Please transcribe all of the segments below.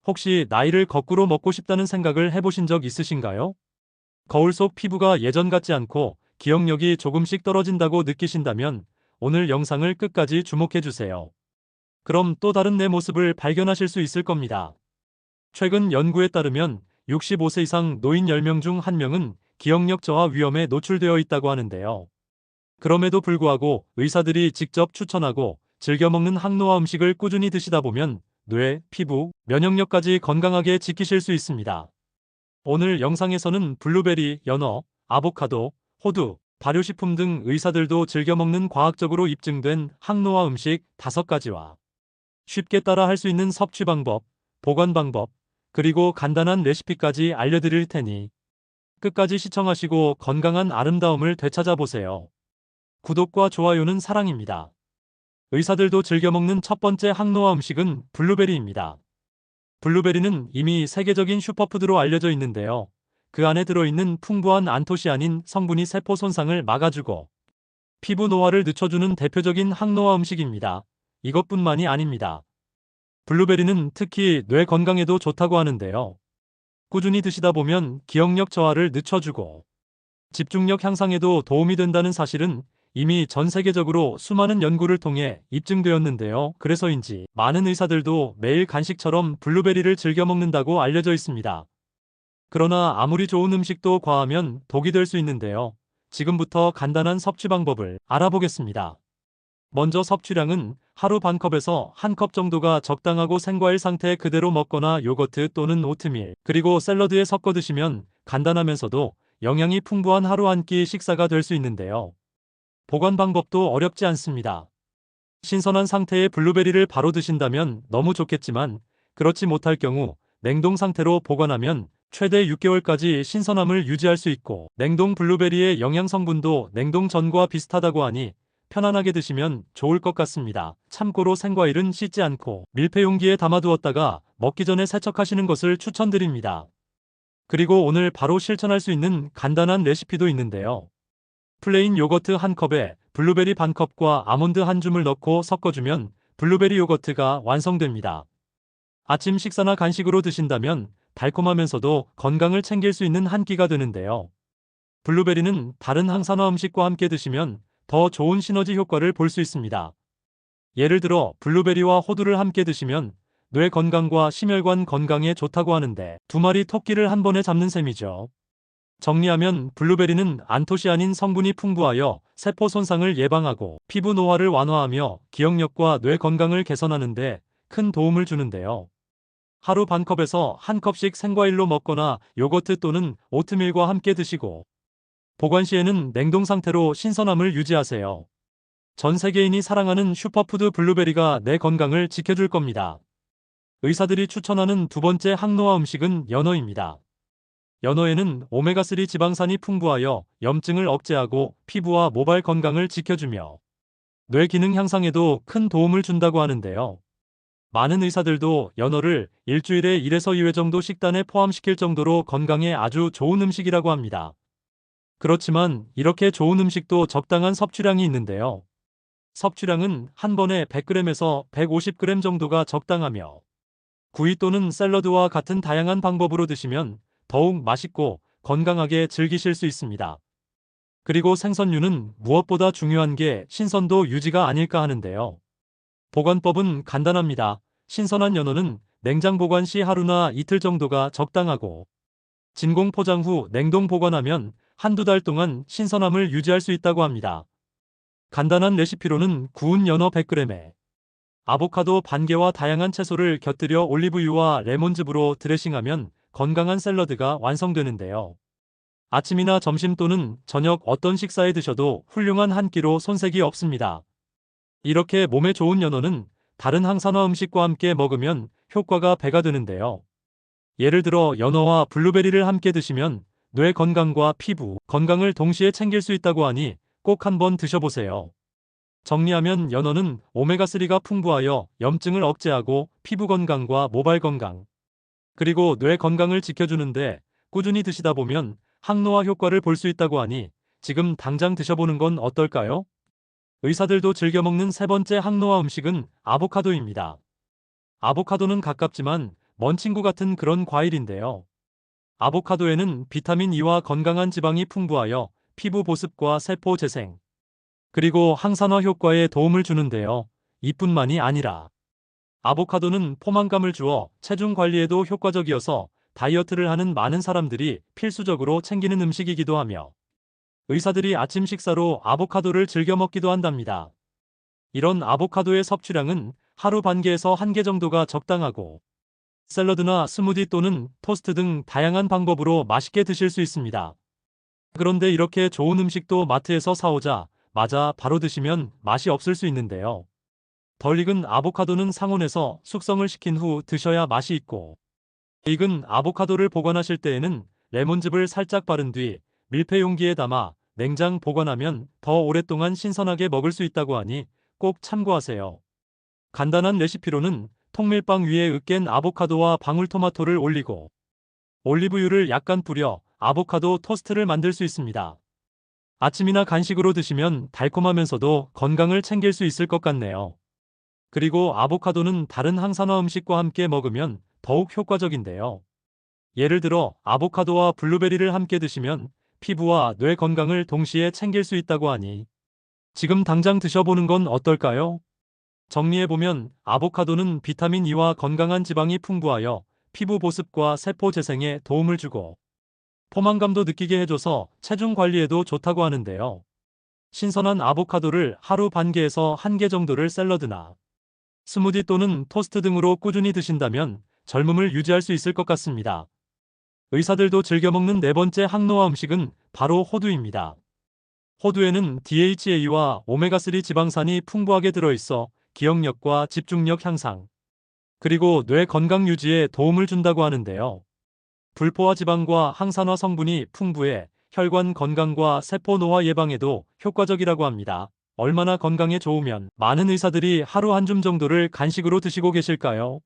혹시 나이를 거꾸로 먹고 싶다는 생각을 해보신 적 있으신가요? 거울 속 피부가 예전 같지 않고 기억력이 조금씩 떨어진다고 느끼신다면 오늘 영상을 끝까지 주목해주세요. 그럼 또 다른 내 모습을 발견하실 수 있을 겁니다. 최근 연구에 따르면 65세 이상 노인 10명 중 1명은 기억력 저하 위험에 노출되어 있다고 하는데요. 그럼에도 불구하고 의사들이 직접 추천하고 즐겨 먹는 항노화 음식을 꾸준히 드시다 보면 뇌, 피부, 면역력까지 건강하게 지키실 수 있습니다. 오늘 영상에서는 블루베리, 연어, 아보카도, 호두, 발효식품 등 의사들도 즐겨 먹는 과학적으로 입증된 항노화 음식 5가지와 쉽게 따라 할 수 있는 섭취 방법, 보관 방법, 그리고 간단한 레시피까지 알려드릴 테니 끝까지 시청하시고 건강한 아름다움을 되찾아보세요. 구독과 좋아요는 사랑입니다. 의사들도 즐겨 먹는 첫 번째 항노화 음식은 블루베리입니다. 블루베리는 이미 세계적인 슈퍼푸드로 알려져 있는데요. 그 안에 들어있는 풍부한 안토시아닌 성분이 세포 손상을 막아주고 피부 노화를 늦춰주는 대표적인 항노화 음식입니다. 이것뿐만이 아닙니다. 블루베리는 특히 뇌 건강에도 좋다고 하는데요. 꾸준히 드시다 보면 기억력 저하를 늦춰주고 집중력 향상에도 도움이 된다는 사실은 이미 전 세계적으로 수많은 연구를 통해 입증되었는데요. 그래서인지 많은 의사들도 매일 간식처럼 블루베리를 즐겨 먹는다고 알려져 있습니다. 그러나 아무리 좋은 음식도 과하면 독이 될 수 있는데요. 지금부터 간단한 섭취 방법을 알아보겠습니다. 먼저 섭취량은 하루 반 컵에서 1컵 정도가 적당하고 생과일 상태 그대로 먹거나 요거트 또는 오트밀, 그리고 샐러드에 섞어 드시면 간단하면서도 영양이 풍부한 하루 한 끼 식사가 될 수 있는데요. 보관 방법도 어렵지 않습니다. 신선한 상태의 블루베리를 바로 드신다면 너무 좋겠지만 그렇지 못할 경우 냉동 상태로 보관하면 최대 6개월까지 신선함을 유지할 수 있고 냉동 블루베리의 영양 성분도 냉동 전과 비슷하다고 하니 편안하게 드시면 좋을 것 같습니다. 참고로 생과일은 씻지 않고 밀폐 용기에 담아두었다가 먹기 전에 세척하시는 것을 추천드립니다. 그리고 오늘 바로 실천할 수 있는 간단한 레시피도 있는데요. 플레인 요거트 1컵에 블루베리 반컵과 아몬드 1줌을 넣고 섞어주면 블루베리 요거트가 완성됩니다. 아침 식사나 간식으로 드신다면 달콤하면서도 건강을 챙길 수 있는 한 끼가 되는데요. 블루베리는 다른 항산화 음식과 함께 드시면 더 좋은 시너지 효과를 볼 수 있습니다. 예를 들어 블루베리와 호두를 함께 드시면 뇌 건강과 심혈관 건강에 좋다고 하는데 두 마리 토끼를 한 번에 잡는 셈이죠. 정리하면 블루베리는 안토시아닌 성분이 풍부하여 세포 손상을 예방하고 피부 노화를 완화하며 기억력과 뇌 건강을 개선하는데 큰 도움을 주는데요. 하루 반 컵에서 1컵씩 생과일로 먹거나 요거트 또는 오트밀과 함께 드시고 보관 시에는 냉동 상태로 신선함을 유지하세요. 전 세계인이 사랑하는 슈퍼푸드 블루베리가 내 건강을 지켜줄 겁니다. 의사들이 추천하는 두 번째 항노화 음식은 연어입니다. 연어에는 오메가3 지방산이 풍부하여 염증을 억제하고 피부와 모발 건강을 지켜주며 뇌 기능 향상에도 큰 도움을 준다고 하는데요. 많은 의사들도 연어를 일주일에 1에서 2회 정도 식단에 포함시킬 정도로 건강에 아주 좋은 음식이라고 합니다. 그렇지만 이렇게 좋은 음식도 적당한 섭취량이 있는데요. 섭취량은 한 번에 100g에서 150g 정도가 적당하며 구이 또는 샐러드와 같은 다양한 방법으로 드시면 더욱 맛있고 건강하게 즐기실 수 있습니다. 그리고 생선류는 무엇보다 중요한 게 신선도 유지가 아닐까 하는데요. 보관법은 간단합니다. 신선한 연어는 냉장 보관 시 하루나 이틀 정도가 적당하고 진공 포장 후 냉동 보관하면 한두 달 동안 신선함을 유지할 수 있다고 합니다. 간단한 레시피로는 구운 연어 100g에 아보카도 반 개와 다양한 채소를 곁들여 올리브유와 레몬즙으로 드레싱하면 건강한 샐러드가 완성되는데요. 아침이나 점심 또는 저녁 어떤 식사에 드셔도 훌륭한 한 끼로 손색이 없습니다. 이렇게 몸에 좋은 연어는 다른 항산화 음식과 함께 먹으면 효과가 배가 되는데요. 예를 들어 연어와 블루베리를 함께 드시면 뇌 건강과 피부 건강을 동시에 챙길 수 있다고 하니 꼭 한번 드셔보세요. 정리하면 연어는 오메가3가 풍부하여 염증을 억제하고 피부 건강과 모발 건강, 그리고 뇌 건강을 지켜주는데 꾸준히 드시다 보면 항노화 효과를 볼 수 있다고 하니 지금 당장 드셔보는 건 어떨까요? 의사들도 즐겨 먹는 세 번째 항노화 음식은 아보카도입니다. 아보카도는 가깝지만 먼 친구 같은 그런 과일인데요. 아보카도에는 비타민 E와 건강한 지방이 풍부하여 피부 보습과 세포 재생, 그리고 항산화 효과에 도움을 주는데요. 이뿐만이 아니라 아보카도는 포만감을 주어 체중 관리에도 효과적이어서 다이어트를 하는 많은 사람들이 필수적으로 챙기는 음식이기도 하며 의사들이 아침 식사로 아보카도를 즐겨 먹기도 한답니다. 이런 아보카도의 섭취량은 하루 반 개에서 한 개 정도가 적당하고 샐러드나 스무디 또는 토스트 등 다양한 방법으로 맛있게 드실 수 있습니다. 그런데 이렇게 좋은 음식도 마트에서 사오자마자 바로 드시면 맛이 없을 수 있는데요. 덜 익은 아보카도는 상온에서 숙성을 시킨 후 드셔야 맛이 있고, 익은 아보카도를 보관하실 때에는 레몬즙을 살짝 바른 뒤 밀폐 용기에 담아 냉장 보관하면 더 오랫동안 신선하게 먹을 수 있다고 하니 꼭 참고하세요. 간단한 레시피로는 통밀빵 위에 으깬 아보카도와 방울토마토를 올리고 올리브유를 약간 뿌려 아보카도 토스트를 만들 수 있습니다. 아침이나 간식으로 드시면 달콤하면서도 건강을 챙길 수 있을 것 같네요. 그리고 아보카도는 다른 항산화 음식과 함께 먹으면 더욱 효과적인데요. 예를 들어 아보카도와 블루베리를 함께 드시면 피부와 뇌 건강을 동시에 챙길 수 있다고 하니 지금 당장 드셔보는 건 어떨까요? 정리해보면 아보카도는 비타민 E와 건강한 지방이 풍부하여 피부 보습과 세포 재생에 도움을 주고 포만감도 느끼게 해줘서 체중 관리에도 좋다고 하는데요. 신선한 아보카도를 하루 반 개에서 한 개 정도를 샐러드나 스무디 또는 토스트 등으로 꾸준히 드신다면 젊음을 유지할 수 있을 것 같습니다. 의사들도 즐겨 먹는 네 번째 항노화 음식은 바로 호두입니다. 호두에는 DHA와 오메가3 지방산이 풍부하게 들어있어 기억력과 집중력 향상, 그리고 뇌 건강 유지에 도움을 준다고 하는데요. 불포화 지방과 항산화 성분이 풍부해 혈관 건강과 세포 노화 예방에도 효과적이라고 합니다. 얼마나 건강에 좋으면 많은 의사들이 하루 한 줌 정도를 간식으로 드시고 계실까요?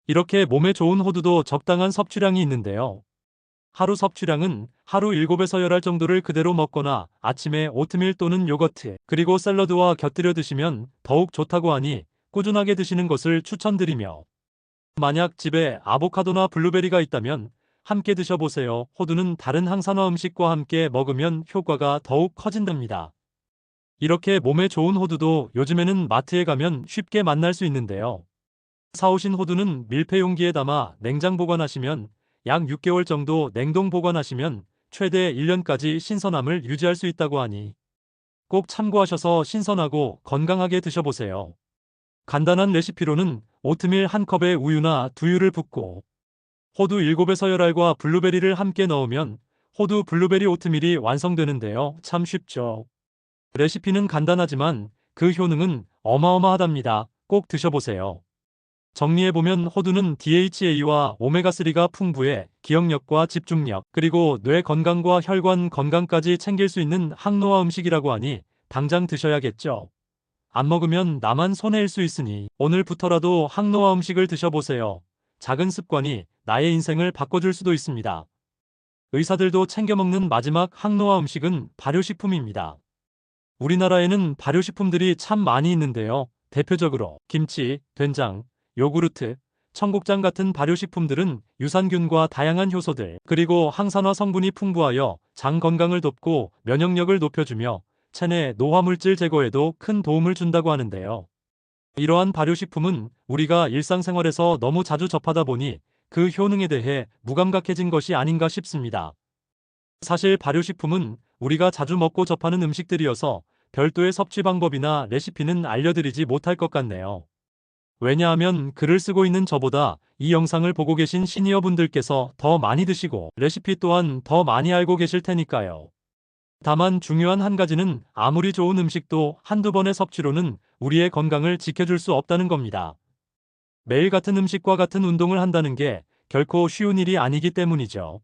이렇게 몸에 좋은 호두도 적당한 섭취량이 있는데요. 하루 섭취량은 하루 7에서 10알 정도를 그대로 먹거나 아침에 오트밀 또는 요거트, 그리고 샐러드와 곁들여 드시면 더욱 좋다고 하니 꾸준하게 드시는 것을 추천드리며, 만약 집에 아보카도나 블루베리가 있다면 함께 드셔보세요. 호두는 다른 항산화 음식과 함께 먹으면 효과가 더욱 커진답니다. 이렇게 몸에 좋은 호두도 요즘에는 마트에 가면 쉽게 만날 수 있는데요. 사오신 호두는 밀폐 용기에 담아 냉장 보관하시면 약 6개월 정도 냉동 보관하시면 최대 1년까지 신선함을 유지할 수 있다고 하니 꼭 참고하셔서 신선하고 건강하게 드셔보세요. 간단한 레시피로는 오트밀 한 컵에 우유나 두유를 붓고 호두 7에서 10알과 블루베리를 함께 넣으면 호두 블루베리 오트밀이 완성되는데요. 참 쉽죠. 레시피는 간단하지만 그 효능은 어마어마하답니다. 꼭 드셔보세요. 정리해보면 호두는 DHA와 오메가3가 풍부해 기억력과 집중력, 그리고 뇌 건강과 혈관 건강까지 챙길 수 있는 항노화 음식이라고 하니 당장 드셔야겠죠. 안 먹으면 나만 손해일 수 있으니 오늘부터라도 항노화 음식을 드셔보세요. 작은 습관이 나의 인생을 바꿔줄 수도 있습니다. 의사들도 챙겨 먹는 마지막 항노화 음식은 발효식품입니다. 우리나라에는 발효식품들이 참 많이 있는데요. 대표적으로 김치, 된장, 요구르트, 청국장 같은 발효식품들은 유산균과 다양한 효소들, 그리고 항산화 성분이 풍부하여 장 건강을 돕고 면역력을 높여주며 체내 노화물질 제거에도 큰 도움을 준다고 하는데요. 이러한 발효식품은 우리가 일상생활에서 너무 자주 접하다 보니 그 효능에 대해 무감각해진 것이 아닌가 싶습니다. 사실 발효식품은 우리가 자주 먹고 접하는 음식들이어서 별도의 섭취 방법이나 레시피는 알려드리지 못할 것 같네요. 왜냐하면 글을 쓰고 있는 저보다 이 영상을 보고 계신 시니어분들께서 더 많이 드시고 레시피 또한 더 많이 알고 계실 테니까요. 다만 중요한 한 가지는 아무리 좋은 음식도 한두 번의 섭취로는 우리의 건강을 지켜줄 수 없다는 겁니다. 매일 같은 음식과 같은 운동을 한다는 게 결코 쉬운 일이 아니기 때문이죠.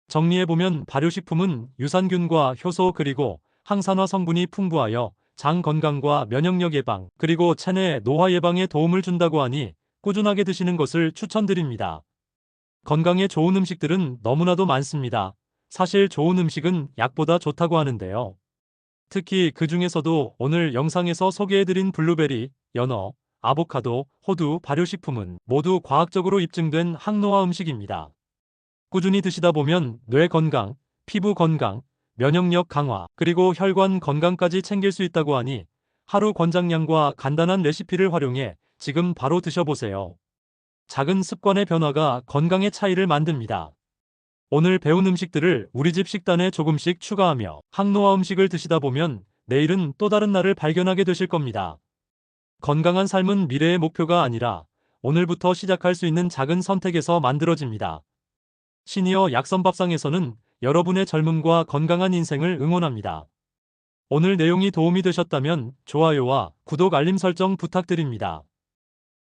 정리해보면 발효식품은 유산균과 효소 그리고 항산화 성분이 풍부하여 장 건강과 면역력 예방, 그리고 체내 노화 예방에 도움을 준다고 하니 꾸준하게 드시는 것을 추천드립니다. 건강에 좋은 음식들은 너무나도 많습니다. 사실 좋은 음식은 약보다 좋다고 하는데요. 특히 그 중에서도 오늘 영상에서 소개해드린 블루베리, 연어, 아보카도, 호두, 발효식품은 모두 과학적으로 입증된 항노화 음식입니다. 꾸준히 드시다 보면 뇌 건강, 피부 건강, 면역력 강화, 그리고 혈관 건강까지 챙길 수 있다고 하니 하루 권장량과 간단한 레시피를 활용해 지금 바로 드셔보세요. 작은 습관의 변화가 건강의 차이를 만듭니다. 오늘 배운 음식들을 우리 집 식단에 조금씩 추가하며 항노화 음식을 드시다 보면 내일은 또 다른 날을 발견하게 되실 겁니다. 건강한 삶은 미래의 목표가 아니라 오늘부터 시작할 수 있는 작은 선택에서 만들어집니다. 시니어 약선밥상에서는 여러분의 젊음과 건강한 인생을 응원합니다. 오늘 내용이 도움이 되셨다면 좋아요와 구독 알림 설정 부탁드립니다.